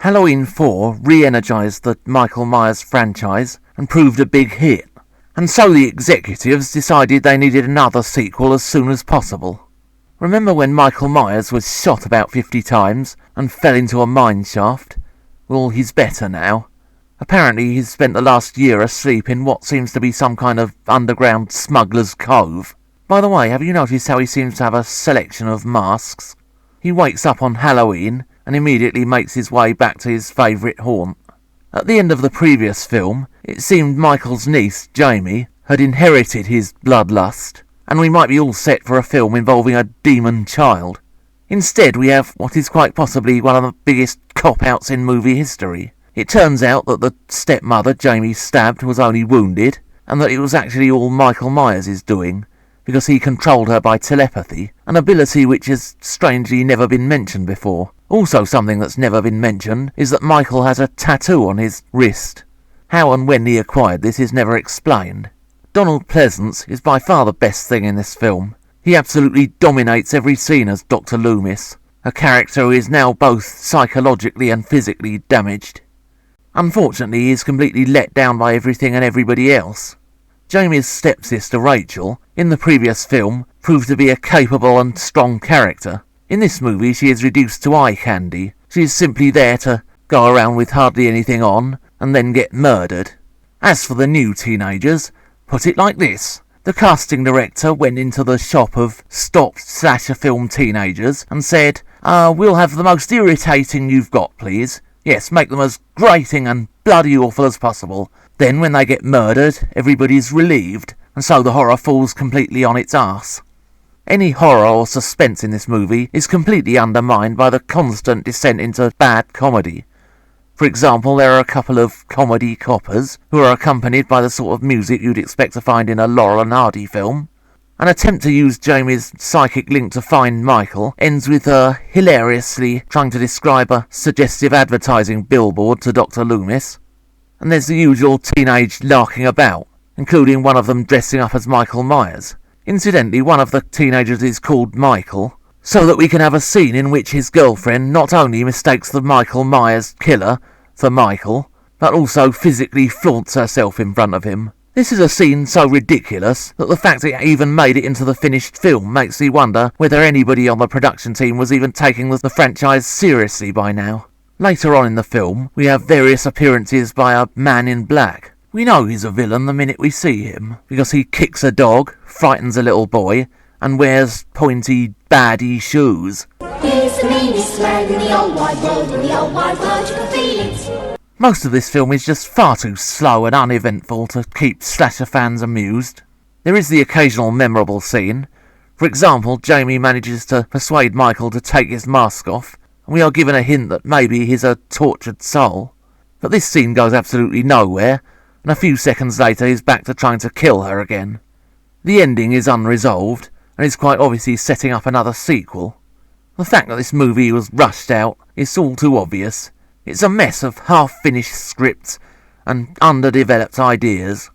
Halloween 4 re-energised the Michael Myers franchise and proved a big hit, and so the executives decided they needed another sequel as soon as possible. Remember when Michael Myers was shot about 50 times and fell into a mine shaft? Well, he's better now. Apparently he's spent the last year asleep in what seems to be some kind of underground smuggler's cove. By the way, have you noticed how he seems to have a selection of masks? He wakes up on Halloween and immediately makes his way back to his favourite haunt. At the end of the previous film, it seemed Michael's niece, Jamie, had inherited his bloodlust, and we might be all set for a film involving a demon child. Instead, we have what is quite possibly one of the biggest cop-outs in movie history. It turns out that the stepmother Jamie stabbed was only wounded, and that it was actually all Michael Myers' doing, because he controlled her by telepathy, an ability which has strangely never been mentioned before. Also something that's never been mentioned is that Michael has a tattoo on his wrist. How and when he acquired this is never explained. Donald Pleasance is by far the best thing in this film. He absolutely dominates every scene as Dr. Loomis, a character who is now both psychologically and physically damaged. Unfortunately, he is completely let down by everything and everybody else. Jamie's stepsister Rachel, in the previous film, proved to be a capable and strong character. In this movie, she is reduced to eye candy. She is simply there to go around with hardly anything on, and then get murdered. As for the new teenagers, put it like this. The casting director went into the shop of stopped slasher film teenagers and said, we'll have the most irritating you've got, please. Yes, make them as grating and bloody awful as possible. Then when they get murdered, everybody's relieved, and so the horror falls completely on its arse. Any horror or suspense in this movie is completely undermined by the constant descent into bad comedy. For example, there are a couple of comedy coppers who are accompanied by the sort of music you'd expect to find in a Laurel and Hardy film. An attempt to use Jamie's psychic link to find Michael ends with her hilariously trying to describe a suggestive advertising billboard to Dr. Loomis. And there's the usual teenage larking about, including one of them dressing up as Michael Myers. Incidentally, one of the teenagers is called Michael, so that we can have a scene in which his girlfriend not only mistakes the Michael Myers killer for Michael, but also physically flaunts herself in front of him. This is a scene so ridiculous that the fact it even made it into the finished film makes me wonder whether anybody on the production team was even taking the franchise seriously by now. Later on in the film, we have various appearances by a man in black. We know he's a villain the minute we see him, because he kicks a dog, frightens a little boy, and wears pointy, baddie shoes. He's the meanest man in the old wide world, in the old wide world you can feel it. Most of this film is just far too slow and uneventful to keep slasher fans amused. There is the occasional memorable scene. For example, Jamie manages to persuade Michael to take his mask off, and we are given a hint that maybe he's a tortured soul. But this scene goes absolutely nowhere, and a few seconds later he's back to trying to kill her again. The ending is unresolved, and is quite obviously setting up another sequel. The fact that this movie was rushed out is all too obvious. It's a mess of half-finished scripts and underdeveloped ideas.